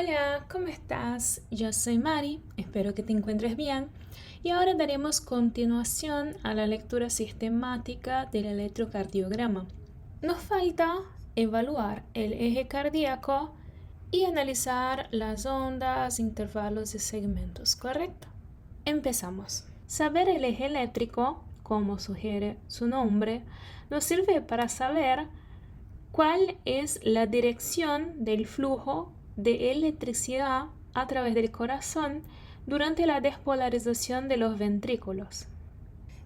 Hola, ¿cómo estás? Yo soy Mari, espero que te encuentres bien y ahora daremos continuación a la lectura sistemática del electrocardiograma. Nos falta evaluar el eje cardíaco y analizar las ondas, intervalos y segmentos, ¿correcto? Empezamos. Saber el eje eléctrico, como sugiere su nombre, nos sirve para saber cuál es la dirección del flujo de electricidad a través del corazón durante la despolarización de los ventrículos.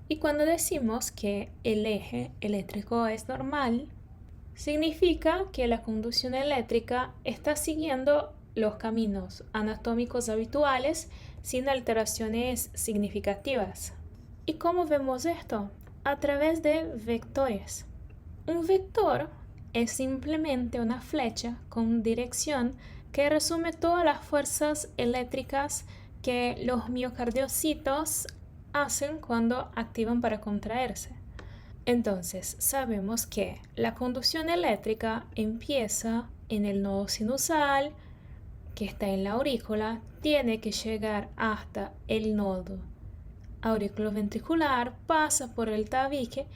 Y cuando decimos que el eje eléctrico es normal, significa que la conducción eléctrica está siguiendo los caminos anatómicos habituales sin alteraciones significativas. ¿Y cómo vemos esto? A través de vectores. Un vector es simplemente una flecha con dirección que resume todas las fuerzas eléctricas que los miocardiocitos hacen cuando activan para contraerse. Entonces, sabemos que la conducción eléctrica empieza en el nodo sinusal, que está en la aurícula, tiene que llegar hasta el nodo auriculoventricular, pasa por el tabique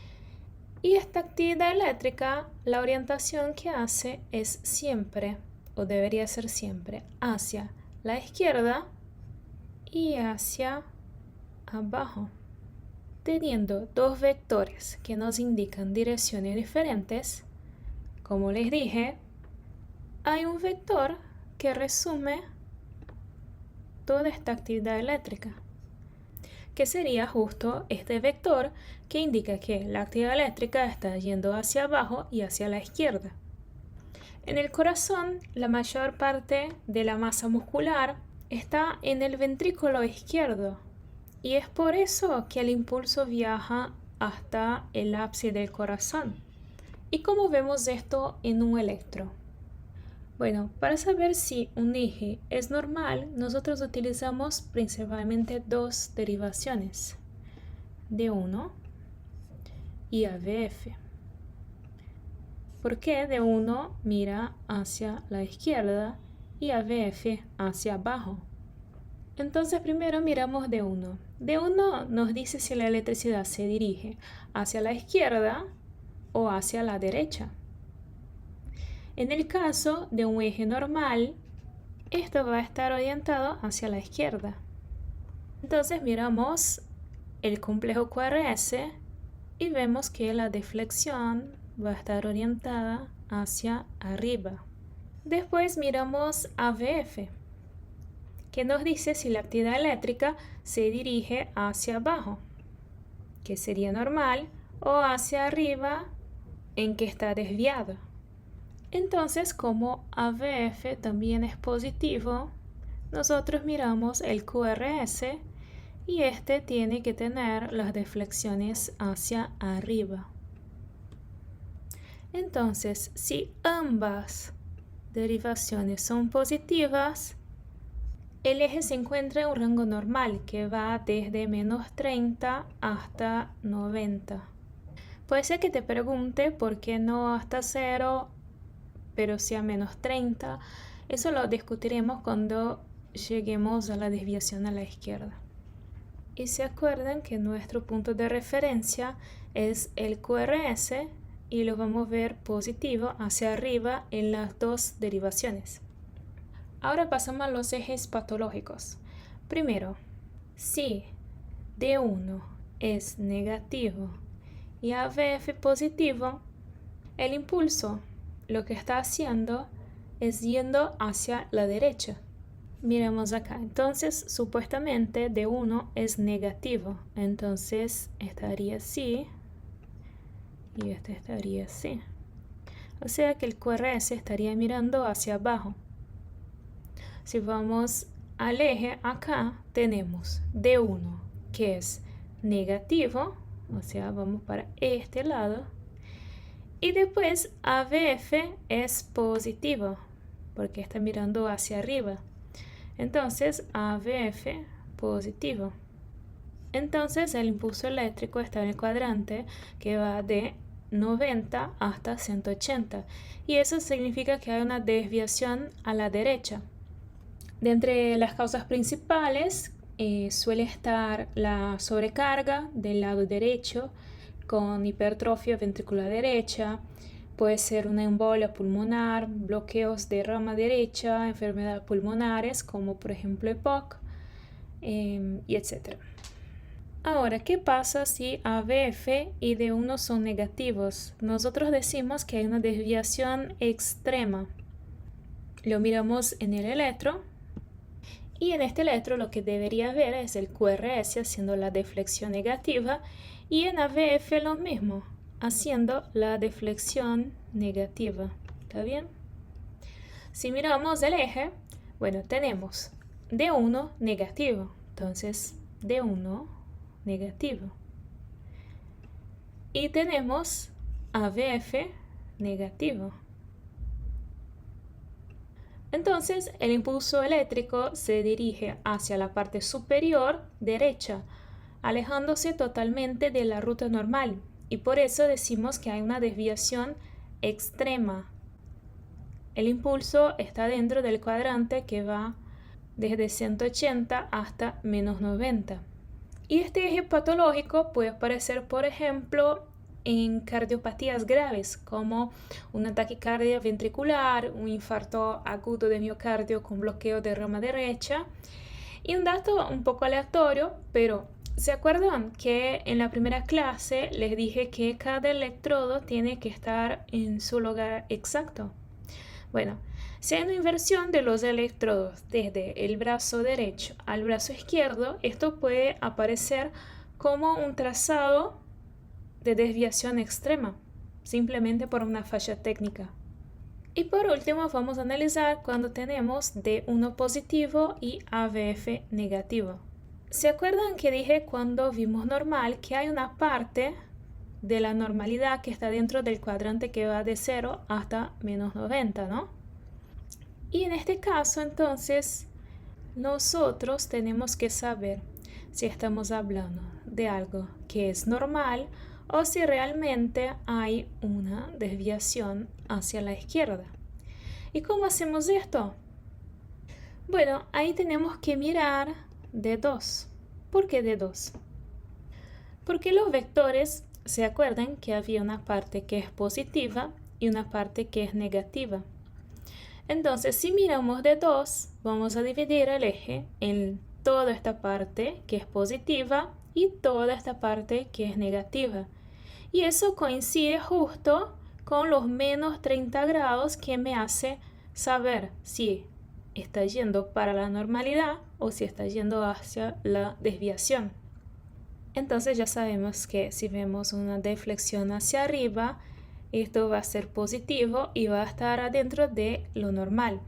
y esta actividad eléctrica, la orientación que hace es siempre, o debería ser siempre, hacia la izquierda y hacia abajo. Teniendo dos vectores que nos indican direcciones diferentes, como les dije, hay un vector que resume toda esta actividad eléctrica, que sería justo este vector que indica que la actividad eléctrica está yendo hacia abajo y hacia la izquierda. En el corazón, la mayor parte de la masa muscular está en el ventrículo izquierdo y es por eso que el impulso viaja hasta el ápice del corazón. ¿Y cómo vemos esto en un electro? Bueno, para saber si un eje es normal, nosotros utilizamos principalmente dos derivaciones, D1 y AVF. ¿Por qué D1 mira hacia la izquierda y AVF hacia abajo? Entonces primero miramos D1. D1 nos dice si la electricidad se dirige hacia la izquierda o hacia la derecha. En el caso de un eje normal, esto va a estar orientado hacia la izquierda. Entonces miramos el complejo QRS y vemos que la deflexión va a estar orientada hacia arriba. Después miramos AVF, que nos dice si la actividad eléctrica se dirige hacia abajo, que sería normal, o hacia arriba, en que está desviada. Entonces, como AVF también es positivo, nosotros miramos el QRS y este tiene que tener las deflexiones hacia arriba. Entonces, si ambas derivaciones son positivas, el eje se encuentra en un rango normal que va desde -30 hasta 90. Puede ser que te pregunte por qué no hasta 0, pero sí a -30. Eso lo discutiremos cuando lleguemos a la desviación a la izquierda. Y se acuerdan que nuestro punto de referencia es el QRS y lo vamos a ver positivo hacia arriba en las dos derivaciones. Ahora pasamos a los ejes patológicos. Primero, si D1 es negativo y AVF positivo, el impulso lo que está haciendo es yendo hacia la derecha. Miremos acá. Entonces, supuestamente D1 es negativo. Entonces, estaría así. Y este estaría así. O sea que el QRS estaría mirando hacia abajo. Si vamos al eje, acá tenemos D1, que es negativo. O sea, vamos para este lado. Y después AVF es positivo, porque está mirando hacia arriba. Entonces AVF positivo. Entonces el impulso eléctrico está en el cuadrante que va de 90 hasta 180. Y eso significa que hay una desviación a la derecha. De entre las causas principales suele estar la sobrecarga del lado derecho con hipertrofia ventricular derecha, puede ser una embolia pulmonar, bloqueos de rama derecha, enfermedades pulmonares como por ejemplo EPOC y etc. Ahora, ¿qué pasa si AVF y D1 son negativos? Nosotros decimos que hay una desviación extrema. Lo miramos en el electro y en este electro lo que debería ver es el QRS haciendo la deflexión negativa y en AVF lo mismo, haciendo la deflexión negativa. ¿Está bien? Si miramos el eje, bueno, tenemos D1 negativo, entonces D1 negativo. Y tenemos AVF negativo. Entonces el impulso eléctrico se dirige hacia la parte superior derecha, alejándose totalmente de la ruta normal, y por eso decimos que hay una desviación extrema. El impulso está dentro del cuadrante que va desde 180 hasta menos 90. Y este eje patológico puede aparecer, por ejemplo, en cardiopatías graves, como una taquicardia ventricular, un infarto agudo de miocardio con bloqueo de rama derecha. Y un dato un poco aleatorio, pero ¿se acuerdan que en la primera clase les dije que cada electrodo tiene que estar en su lugar exacto? Bueno, si hay una inversión de los electrodos desde el brazo derecho al brazo izquierdo, esto puede aparecer como un trazado de desviación extrema, simplemente por una falla técnica. Y por último vamos a analizar cuando tenemos D1 positivo y AVF negativo. ¿Se acuerdan que dije cuando vimos normal que hay una parte de la normalidad que está dentro del cuadrante que va de 0 hasta menos 90, ¿no? Y en este caso, entonces, nosotros tenemos que saber si estamos hablando de algo que es normal o si realmente hay una desviación hacia la izquierda. ¿Y cómo hacemos esto? Bueno, ahí tenemos que mirar D2. ¿Por qué D2? Porque los vectores, ¿se acuerdan que había una parte que es positiva y una parte que es negativa? Entonces, si miramos D2, vamos a dividir el eje en toda esta parte que es positiva y toda esta parte que es negativa. Y eso coincide justo con los menos 30 grados que me hace saber si está yendo para la normalidad o si está yendo hacia la desviación. Entonces ya sabemos que si vemos una deflexión hacia arriba, esto va a ser positivo y va a estar adentro de lo normal.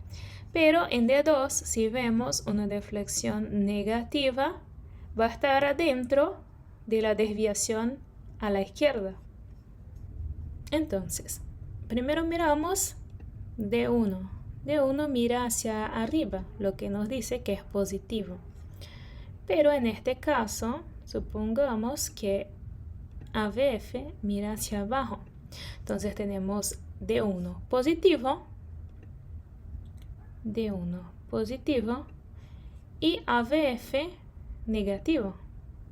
Pero en D2, si vemos una deflexión negativa, va a estar adentro de la desviación a la izquierda. Entonces, primero miramos D1. D1 mira hacia arriba, lo que nos dice que es positivo. Pero en este caso, supongamos que AVF mira hacia abajo. Entonces tenemos D1 positivo y AVF negativo.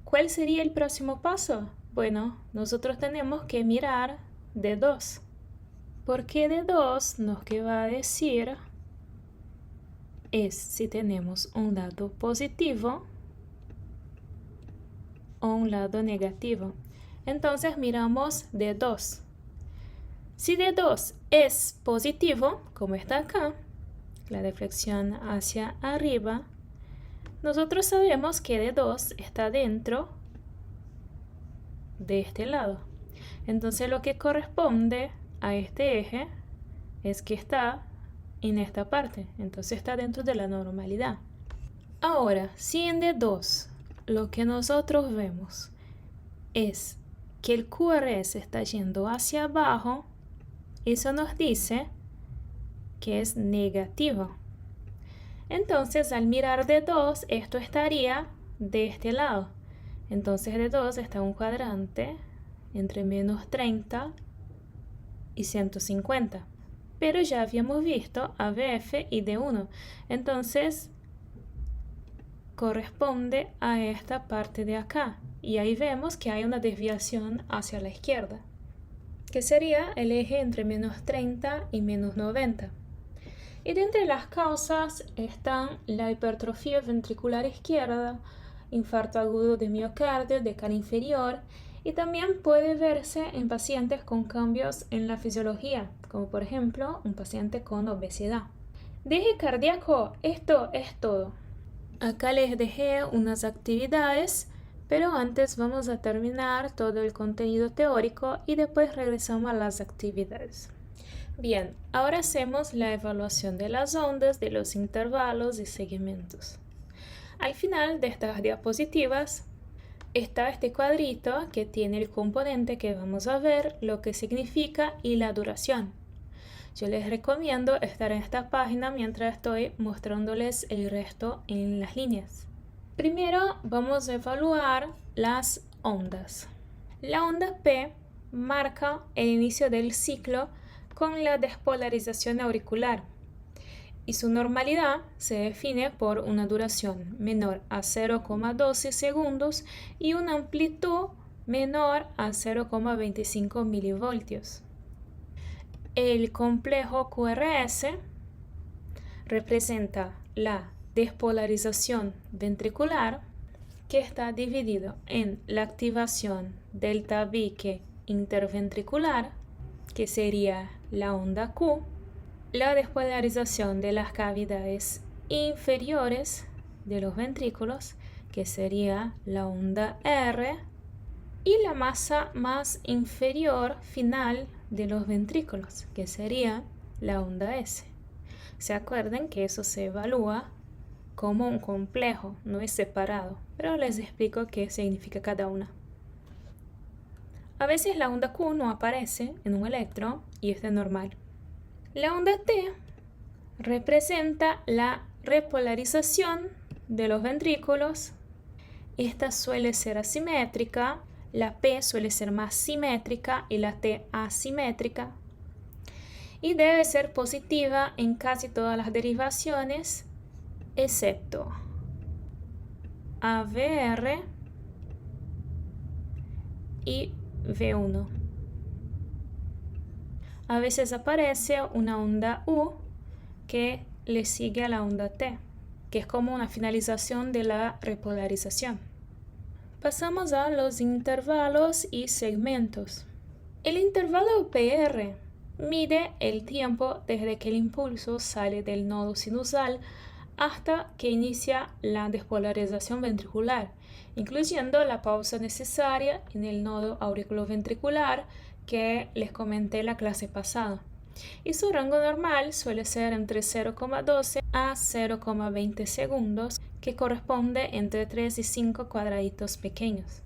¿Cuál sería el próximo paso? Bueno, nosotros tenemos que mirar D2, porque D2 nos que va a decir es si tenemos un lado positivo o un lado negativo. Entonces miramos D2. Si D2 es positivo, como está acá, la deflexión hacia arriba, nosotros sabemos que D2 está dentro de este lado. Entonces lo que corresponde a este eje es que está en esta parte, entonces está dentro de la normalidad. Ahora, si en D2 lo que nosotros vemos es que el QRS está yendo hacia abajo, eso nos dice que es negativo. Entonces al mirar D2, esto estaría de este lado. Entonces D2 está en un cuadrante entre menos 30 y 150. Pero ya habíamos visto AVF y D1. Entonces corresponde a esta parte de acá. Y ahí vemos que hay una desviación hacia la izquierda, que sería el eje entre menos 30 y menos 90. Y de entre las causas están la hipertrofia ventricular izquierda, infarto agudo de miocardio de cara inferior, y también puede verse en pacientes con cambios en la fisiología, como por ejemplo un paciente con obesidad. De eje cardíaco, esto es todo. Acá les dejé unas actividades, pero antes vamos a terminar todo el contenido teórico y después regresamos a las actividades. Bien, ahora hacemos la evaluación de las ondas, de los intervalos y segmentos. Al final de estas diapositivas está este cuadrito que tiene el componente que vamos a ver, lo que significa y la duración. Yo les recomiendo estar en esta página mientras estoy mostrándoles el resto en las líneas. Primero vamos a evaluar las ondas. La onda P marca el inicio del ciclo con la despolarización auricular y su normalidad se define por una duración menor a 0,12 segundos y una amplitud menor a 0,25 milivoltios. El complejo QRS representa la despolarización ventricular, que está dividido en la activación del tabique interventricular, que sería la onda Q, la despolarización de las cavidades inferiores de los ventrículos, que sería la onda R, y la masa más inferior final de los ventrículos, que sería la onda S. Se acuerden que eso se evalúa como un complejo, no es separado, pero les explico qué significa cada una. A veces la onda Q no aparece en un electro y esto es normal. La onda T representa la repolarización de los ventrículos. Esta suele ser asimétrica, la P suele ser más simétrica y la T asimétrica. Y debe ser positiva en casi todas las derivaciones, excepto AVR y V1. A veces aparece una onda U que le sigue a la onda T, que es como una finalización de la repolarización. Pasamos a los intervalos y segmentos. El intervalo PR mide el tiempo desde que el impulso sale del nodo sinusal hasta que inicia la despolarización ventricular, incluyendo la pausa necesaria en el nodo auriculoventricular que les comenté en la clase pasada. Y su rango normal suele ser entre 0,12 a 0,20 segundos, que corresponde entre 3 y 5 cuadraditos pequeños.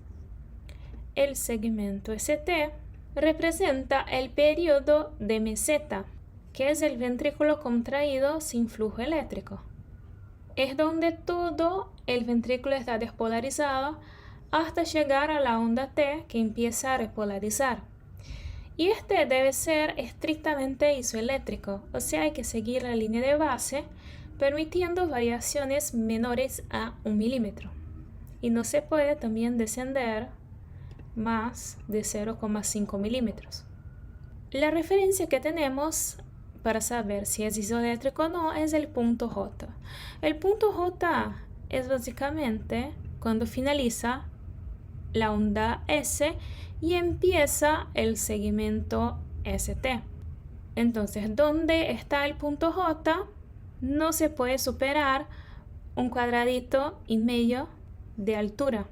El segmento ST representa el periodo de meseta, que es el ventrículo contraído sin flujo eléctrico. Es donde todo el ventrículo está despolarizado hasta llegar a la onda T, que empieza a repolarizar. Y este debe ser estrictamente isoeléctrico, o sea, hay que seguir la línea de base, permitiendo variaciones menores a 1 milímetro. Y no se puede también descender más de 0,5 milímetros. La referencia que tenemos para saber si es isoeléctrico o no es el punto J. El punto J es básicamente cuando finaliza la onda S y empieza el segmento ST. Entonces, ¿dónde está el punto J? No se puede superar 1,5 cuadradito de altura.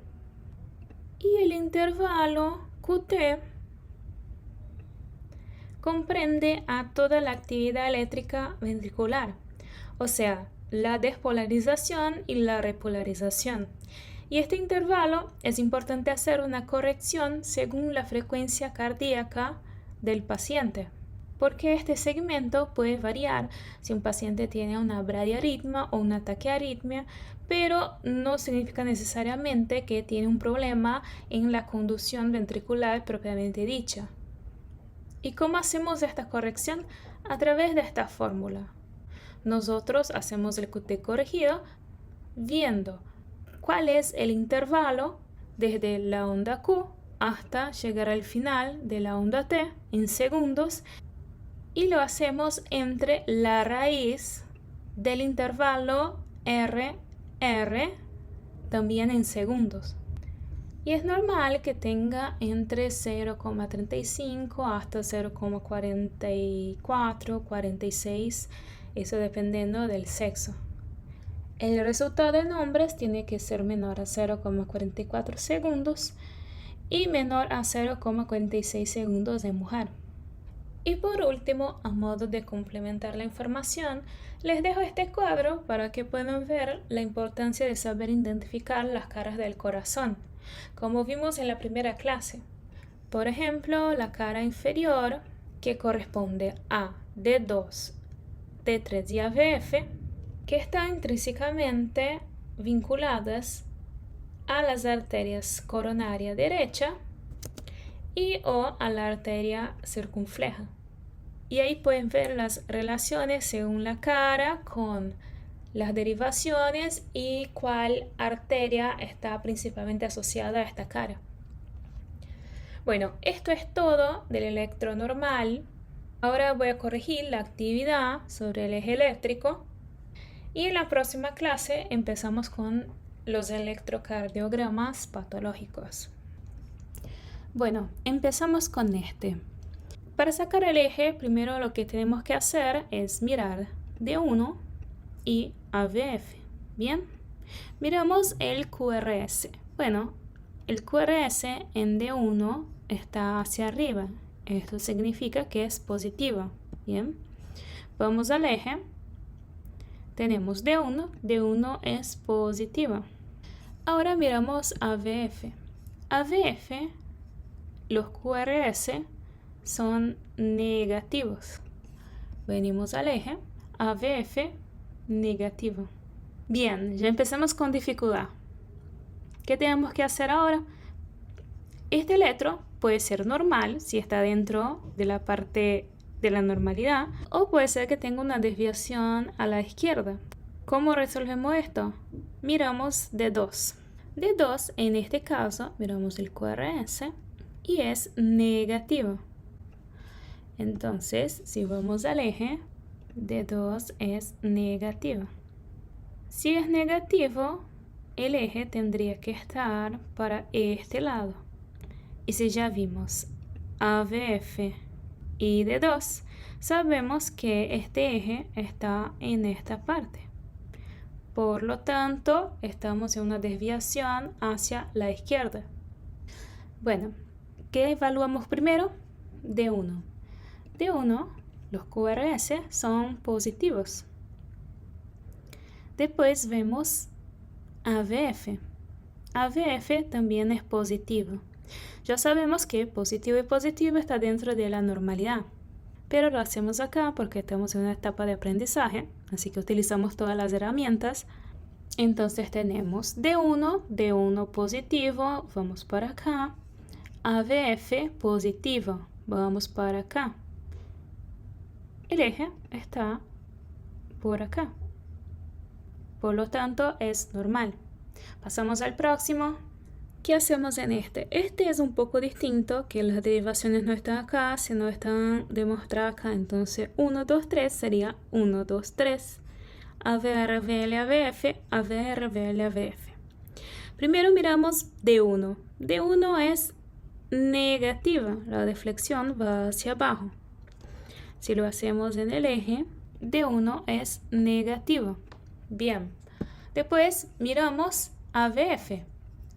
Y el intervalo QT comprende a toda la actividad eléctrica ventricular, o sea, la despolarización y la repolarización. Y este intervalo es importante hacer una corrección según la frecuencia cardíaca del paciente, porque este segmento puede variar si un paciente tiene una bradiarritmia o una taquiarritmia, pero no significa necesariamente que tiene un problema en la conducción ventricular propiamente dicha. ¿Y cómo hacemos esta corrección? A través de esta fórmula. Nosotros hacemos el QT corregido viendo cuál es el intervalo desde la onda Q hasta llegar al final de la onda T en segundos, y lo hacemos entre la raíz del intervalo R también en segundos. Y es normal que tenga entre 0,35 hasta 0,44, 46, eso dependiendo del sexo. El resultado en hombres tiene que ser menor a 0,44 segundos y menor a 0,46 segundos en mujer. Y por último, a modo de complementar la información, les dejo este cuadro para que puedan ver la importancia de saber identificar las caras del corazón, como vimos en la primera clase. Por ejemplo, la cara inferior, que corresponde a D2, T3 y AVF, que están intrínsecamente vinculadas a las arterias coronaria derecha y o a la arteria circunfleja. Y ahí pueden ver las relaciones según la cara con las derivaciones y cuál arteria está principalmente asociada a esta cara. Bueno, esto es todo del electro normal. Ahora voy a corregir la actividad sobre el eje eléctrico y en la próxima clase empezamos con los electrocardiogramas patológicos. Bueno, empezamos con este. Para sacar el eje, primero lo que tenemos que hacer es mirar D1 y AVF. Bien, miramos el QRS. Bueno, el QRS en D1 está hacia arriba. Esto significa que es positivo. Bien, vamos al eje. Tenemos D1. D1 es positiva. Ahora miramos AVF. AVF, los QRS son negativos. Venimos al eje, AVF negativo. Bien, ya empezamos con dificultad. ¿Qué tenemos que hacer ahora? Este electro puede ser normal si está dentro de la parte de la normalidad, o puede ser que tenga una desviación a la izquierda. ¿Cómo resolvemos esto? Miramos D2. D2, en este caso, miramos el QRS y es negativo. Entonces, si vamos al eje, D2 es negativo. Si es negativo, el eje tendría que estar para este lado. Y si ya vimos AVF y D2, sabemos que este eje está en esta parte. Por lo tanto, estamos en una desviación hacia la izquierda. Bueno, ¿qué evaluamos primero? D1. D1, los QRS son positivos. Después vemos AVF. AVF también es positivo. Ya sabemos que positivo y positivo está dentro de la normalidad, pero lo hacemos acá porque estamos en una etapa de aprendizaje, así que utilizamos todas las herramientas. Entonces tenemos D1, D1 positivo, vamos para acá. AVF positivo, vamos para acá. El eje está por acá. Por lo tanto, es normal. Pasamos al próximo. ¿Qué hacemos en este? Este es un poco distinto, que las derivaciones no están acá, sino están demostradas acá. Entonces, 1, 2, 3 sería 1, 2, 3. AVR, VL, AVF, AVR, VL, AVF. Primero miramos D1. D1 es negativa, la deflexión va hacia abajo. Si lo hacemos en el eje, D1 es negativo. Bien, después miramos AVF.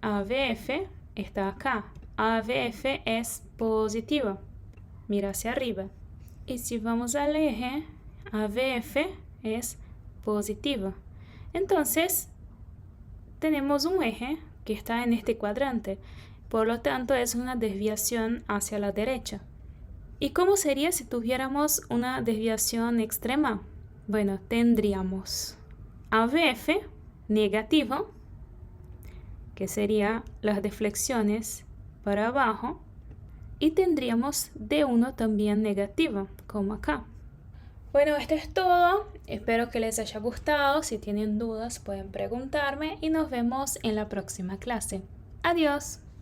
AVF está acá. AVF es positivo. Mira hacia arriba. Y si vamos al eje, AVF es positivo. Entonces, tenemos un eje que está en este cuadrante. Por lo tanto, es una desviación hacia la derecha. ¿Y cómo sería si tuviéramos una desviación extrema? Bueno, tendríamos AVF negativo, que sería las deflexiones para abajo, y tendríamos D1 también negativo, como acá. Bueno, esto es todo. Espero que les haya gustado. Si tienen dudas pueden preguntarme y nos vemos en la próxima clase. Adiós.